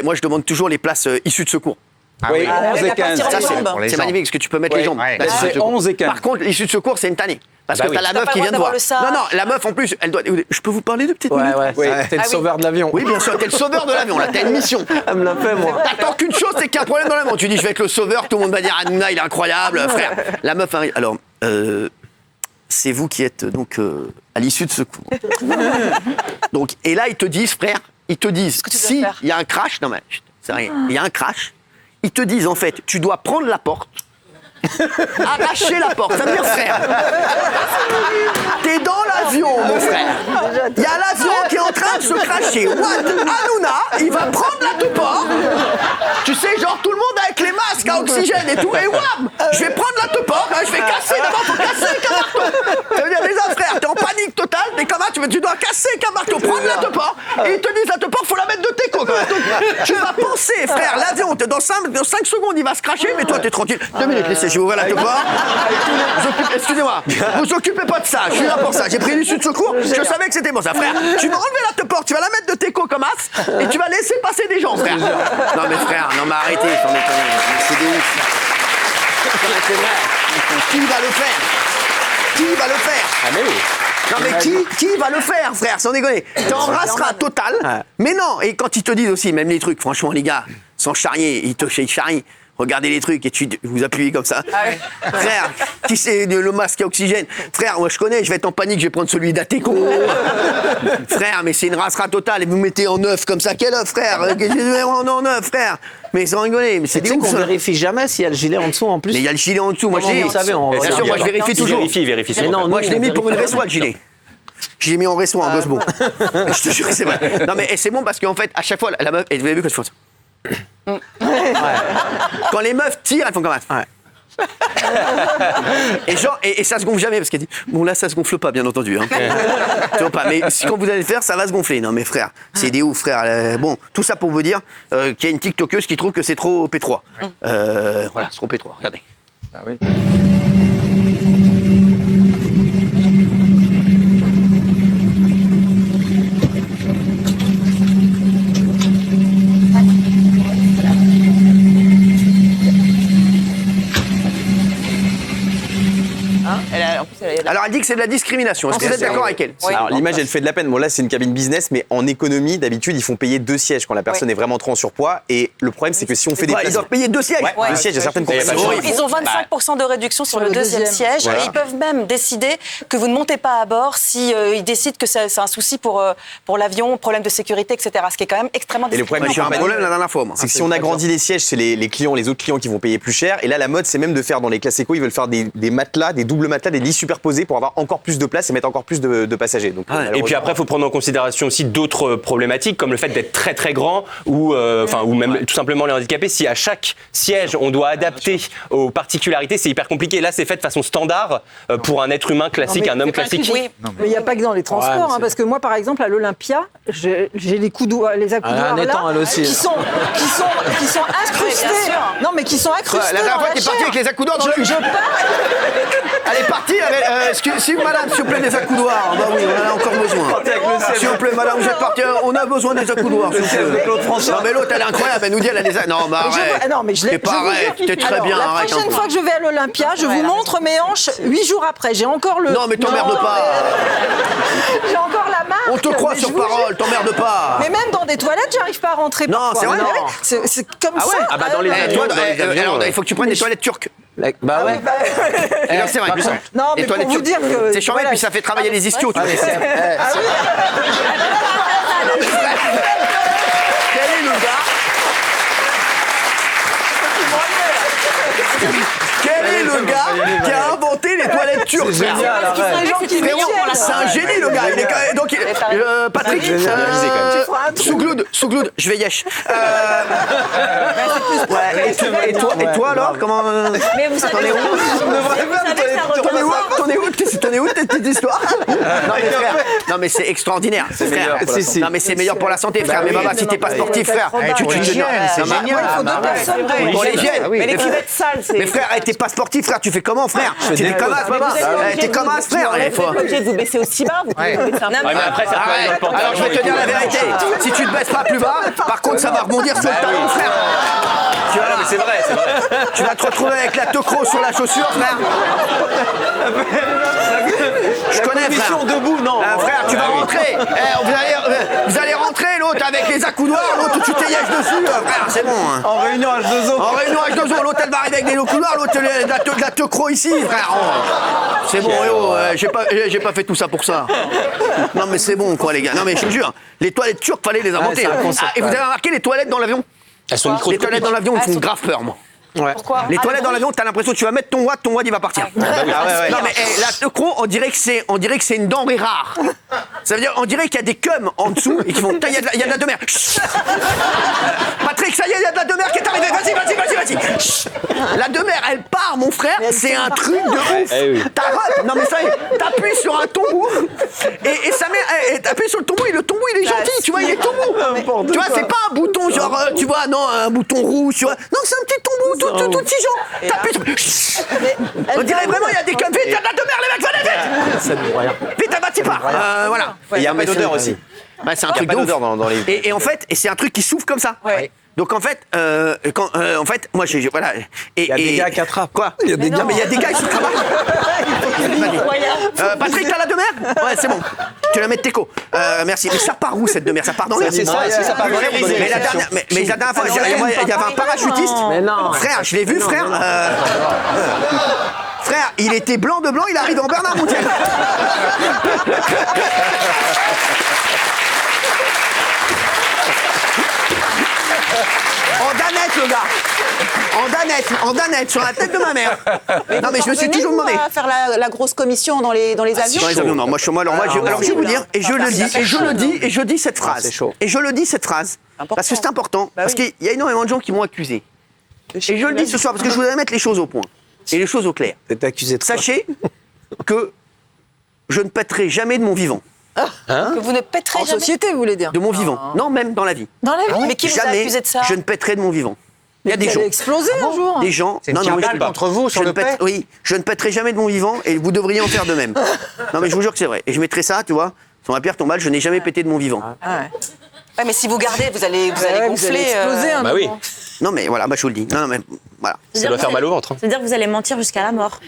moi je demande toujours les places issues de secours. Oui, 11 et 15. Ça, c'est magnifique parce que tu peux mettre les jambes. Là, c'est 11 et 15. Par contre, l'issue de secours, c'est une tannée. Parce que t'as la meuf qui vient de voir. Non, la meuf en plus, elle doit. Je peux vous parler de petites minutes? Oui, t'es le sauveur de l'avion. Oui, bien sûr, t'es le sauveur de l'avion, là, t'as une mission. Elle me l'a fait, moi. T'attends qu'une chose, c'est qu'il y a un problème dans l'avion. Tu dis, je vais être le sauveur, tout le monde va dire, Hanouna, il est incroyable, frère. La meuf arrive. Alors, c'est vous qui êtes donc à l'issue de secours. Donc, et là, ils te disent, frère, si il y a un crash, non mais, c'est rien, il y a un crash, ils te disent en fait, tu dois prendre la porte, arracher la porte, ça veut dire frère, t'es dans l'avion mon frère, il y a l'avion qui est en train de se cracher, Hanouna, il va prendre la topor, tu sais genre tout le monde avec les masques à oxygène et tout, et wham, je vais prendre la topor, je vais casser, d'abord faut casser avec un marteau, ça veut dire déjà frère, t'es en panique totale, t'es comme ça, tu dois casser avec un marteau, prendre la topor, et ils te disent la topor, faut la mettre de tes côtes, tu vas penser frère, l'avion, dans 5 secondes il va se cracher, mais toi t'es tranquille, 2 minutes, laissez, je vais ouvrir la topor, excusez-moi, vous occupez pas de ça, je suis là pour ça, j'ai pris l'issue de secours, je savais que c'était bon ça, frère, tu vas enlever la topor, tu vas la mettre de tes côtes comme as, et tu vas laisser passer des gens frère. Non mais frère, non mais arrêtez, sans déconner, c'est des ouf. C'est vrai. Qui va le faire? Qui va le faire? Ah mais oui. Non mais qui va le faire, frère, sans déconner? T'en rasseras total. Mais non, et quand ils te disent aussi, même les trucs, franchement les gars, sans charrier, ils te charrient. Regardez les trucs et vous appuyez comme ça. Frère, qui c'est le masque à oxygène? Frère, moi je connais, je vais être en panique, je vais prendre celui d'Ateco. Frère, mais c'est une rasera totale et vous mettez en œuf comme ça. Quel œuf, frère? En œuf, frère. Mais sans rigoler, mais c'est des ouf. On vérifie jamais s'il y a le gilet en dessous en plus. Mais il y a le gilet en dessous, moi je l'ai. Vous savez, bien sûr, moi je vérifie toujours. Vérifie. Non, moi je l'ai mis pour une resto le gilet. J'ai mis en resto en Gosbo. Je te jure, c'est vrai. Non mais c'est bon parce qu'en fait, à chaque fois, la meuf, et vous avez vu quand je fais ça. Quand les meufs tirent, elles font comme ça. Et genre, et ça se gonfle jamais parce qu'elle dit bon là ça se gonfle pas bien entendu hein. Tu vois pas, mais quand vous allez le faire ça va se gonfler. Non mais frère, c'est des ouf frère. Bon, tout ça pour vous dire qu'il y a une TikTokeuse qui trouve que c'est trop P3. Voilà, c'est trop P3, regardez. Ah oui. Alors elle dit que c'est de la discrimination. Est-ce que vous êtes d'accord avec elle? Alors l'image elle fait de la peine. Bon là c'est une cabine business, mais en économie d'habitude ils font payer 2 sièges quand la personne est vraiment trop en surpoids. Et le problème c'est que si on fait des ils doivent payer 2 sièges. 2 sièges, il y a certaines compagnies. Ils ont 25% de réduction sur le deuxième siège et ils peuvent même décider que vous ne montez pas à bord si ils décident que c'est un souci pour l'avion, problème de sécurité, etc. Ce qui est quand même extrêmement Et le problème, j'ai un problème la dernière fois. C'est que si on agrandit les sièges, c'est les clients, les autres clients qui vont payer plus cher. Et là la mode c'est même de faire dans les classes éco, ils veulent faire des matelas, des doubles matelas, des lits superposés pour avoir encore plus de place et mettre encore plus de passagers. Donc, et puis après, il faut prendre en considération aussi d'autres problématiques, comme le fait d'être très très grand ou même tout simplement les handicapés. Si à chaque siège, on doit adapter aux particularités, c'est hyper compliqué. Là, c'est fait de façon standard pour un être humain classique, un homme classique. Oui. Mais il n'y a pas que dans les transports, parce que moi, par exemple, à l'Olympia, j'ai les accoudoirs là, qui sont incrustés. Non, mais qui sont incrustés. La dernière fois, t'es partie avec les accoudoirs dans le... Je pars. Elle est partie avec... si madame, s'il vous plaît, des accoudoirs. Bah oui, on en a encore besoin. S'il vous plaît, madame, vous êtes partie, on a besoin des accoudoirs. Non, mais l'autre, elle est incroyable, elle nous dit, elle a des... Non, bah arrête. Non, mais je l'ai... C'est pas vrai, t'es très bien, arrête. La prochaine fois que je vais à l'Olympia, je vous montre mes hanches 8 jours après. J'ai encore le... Non, mais t'emmerdes pas. J'ai encore la marque. On te croit sur parole, t'emmerdes pas. Mais même dans des toilettes, j'arrive pas à rentrer. Non, c'est vrai. C'est comme ça. Ah bah dans les avions, il faut que tu prennes des toilettes turques. Bah ouais. C'est vrai. Non, mais pour vous dire que... C'est charmé, puis ça fait travailler les ischios. Quel est le gars? Quel est le gars qui a inventé les toilettes turques? C'est un génie, le gars. Donc, Patrick, Sougloud, je vais yesh. Et toi alors, comment... Mais vous savez, T'en es où de cette histoire? Non mais c'est extraordinaire, frère. Non mais c'est meilleur pour la santé, frère. Mais maman, si t'es pas sportif, frère, tu c'est génial. Pour l'hygiène. Mais les cuvettes sales, c'est... Mais frère, t'es pas sportif, frère, tu fais comment, frère? T'es comme as, papa. T'es comme as, frère. Vous n'êtes pas obligé de vous baisser aussi bas, vous pouvez vous baisser un peu. Ouais, mais après, ça peut aller dans le pantalon. Alors je vais te dire la vérité. Si tu te baisses pas plus bas, par contre ça va rebondir sur le talon, frère. Tu vas, Mais c'est vrai, c'est vrai. tu vas te retrouver avec la tocro sur la chaussure, frère. Je connais, frère. Mission debout, non. Frère, tu vas rentrer. Vous allez rentrer, l'autre avec les accoudoirs, l'autre tu t'élièges dessus. Frère, c'est bon. Hein. En réunion H2O. En réunion H2O, l'autre elle va arriver avec des accoudoirs, l'autre de la tocro ici, frère. Oh. C'est bon, j'ai pas fait tout ça pour ça. Non mais c'est bon quoi les gars. Non mais je te jure, les toilettes turques fallait les inventer. c'est un hein. concept, Et vous avez remarqué les toilettes dans l'avion? Elles sont Les microscopiques. toilettes dans l'avion me font grave peur moi. Pourquoi Les toilettes dans l'avion, t'as l'impression que tu vas mettre ton wad il va partir. Non mais la tocro, on dirait que c'est une denrée rare. Ça veut dire, on dirait qu'il y a des cums en dessous et qui font, il y a de la demeure. Patrick, ça y est, il y a de la demeure qui est arrivée. Vas-y. La demeure, elle part, mon frère. C'est un truc de ouf. Non mais ça y est, t'appuies sur un tombeau et ça met, t'appuies sur le tombeau et le tombeau il est gentil, tu vois, il est tout mou. Tu vois, c'est pas un bouton genre, tu vois, non, un bouton rouge, tu vois. Non, c'est un petit tombeau tout petit genre. T'appuies sur... On dirait vraiment, il y a des cums. Vite, il y a de la demeure, les mecs, venez vite. Ça ne vaut rien. Vite, abattez pas. Voilà. Il y a pas d'odeur aussi. Bah, c'est un Il y a truc pas de ouf. d'odeur dans les. Et en fait, c'est un truc qui souffle comme ça. Ouais. Donc en fait, moi voilà. Il y a des gars qui attrapent. Quoi? Il y a des gars, mais il y a des gars qui se travaillent. Patrick, t'as la demeure? Ouais, c'est bon. Tu la mets de teco. Merci. Mais ça part où cette demeure? Ça part dans l'air, c'est ça? ça part dans l'air. Mais la dernière fois, il y avait un parachutiste. Mais non. Frère, je l'ai vu, frère. Frère, il était blanc de blanc, il arrive en Bernard Montiel. En danette, sur la tête de ma mère. Non mais je me suis toujours demandé. À faire la grosse commission dans les avions. Dans les avions, non, moi je vais vous dire, et je dis cette phrase. c'est chaud. Et je le dis cette phrase. Parce que c'est important. Parce qu'il y a énormément de gens qui m'ont accusé. Et je le dis ce soir parce que je voudrais mettre les choses au point. Et les choses au clair. T'es accusé de quoi? Sachez que je ne pèterai jamais de mon vivant. Que vous ne pèterez En jamais. société, vous voulez dire? De mon vivant. Non, même dans la vie. Dans la vie. Mais qui vous a Jamais accusé de ça? je ne pèterai de mon vivant. Il y a des Vous gens. allez exploser un jour. Des gens. C'est une carbale contre vous sur je le ne pète- paix. Oui, je ne pèterai jamais de mon vivant et vous devriez en faire de même. Non, mais je vous jure que c'est vrai. Et je mettrai ça, tu vois, sur ma pierre tombale, je n'ai jamais pété de mon vivant. Ouais, mais si vous gardez, vous allez Vous allez gonfler. exploser un Bah oui, moment. Non, mais voilà, bah, je vous le dis. Non, mais voilà. ça doit faire mal au ventre. hein. C'est-à-dire que vous allez mentir jusqu'à la mort.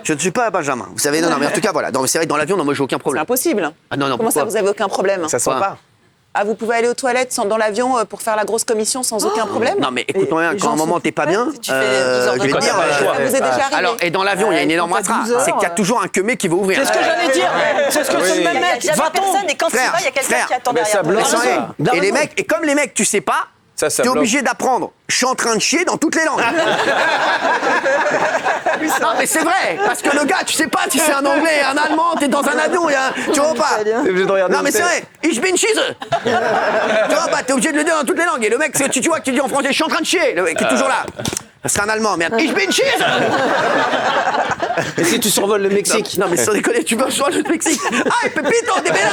Je ne suis pas Benjamin. Vous savez, non, mais en tout cas, voilà. C'est vrai que dans l'avion, non, moi, j'ai aucun C'est problème. impossible. Ah, non, Comment ça, pourquoi vous avez aucun problème? Ça sent pas. Ah, vous pouvez aller aux toilettes dans l'avion pour faire la grosse commission sans aucun problème? Non, mais écoute-moi bien, quand à un moment, t'es pas bien, tu fais 12 heures de je vais te temps. dire. Ça vous est déjà arrivé? Alors, et dans l'avion, il y a une énorme ratra. C'est qu'il y a toujours un queumé qui va ouvrir. C'est ce que j'allais dire. C'est ce que c'est le même Il y a mec. jamais Va-t'en. personne et quand il Frère, va, il y a quelqu'un frère, qui attend mais ça derrière. bloque. Et les mecs, et comme les mecs, tu sais pas, Ça t'es bloque. obligé d'apprendre. Je suis en train de chier dans toutes les langues. Non, mais c'est vrai, parce que le gars, tu sais pas si c'est un anglais, un allemand, t'es dans un avion, tu vois pas. T'es obligé de regarder Non, mais le c'est test. vrai, ich bin schieße. Tu vois pas, t'es obligé de le dire dans toutes les langues. Et le mec, tu vois que tu dis en français, je suis en train de chier, le mec est toujours là. C'est un allemand, merde. Ich bin schieße. Et si tu survoles le Mexique? Non, mais sans déconner, tu veux sur le Mexique. Ah, Pepito, t'es bien là.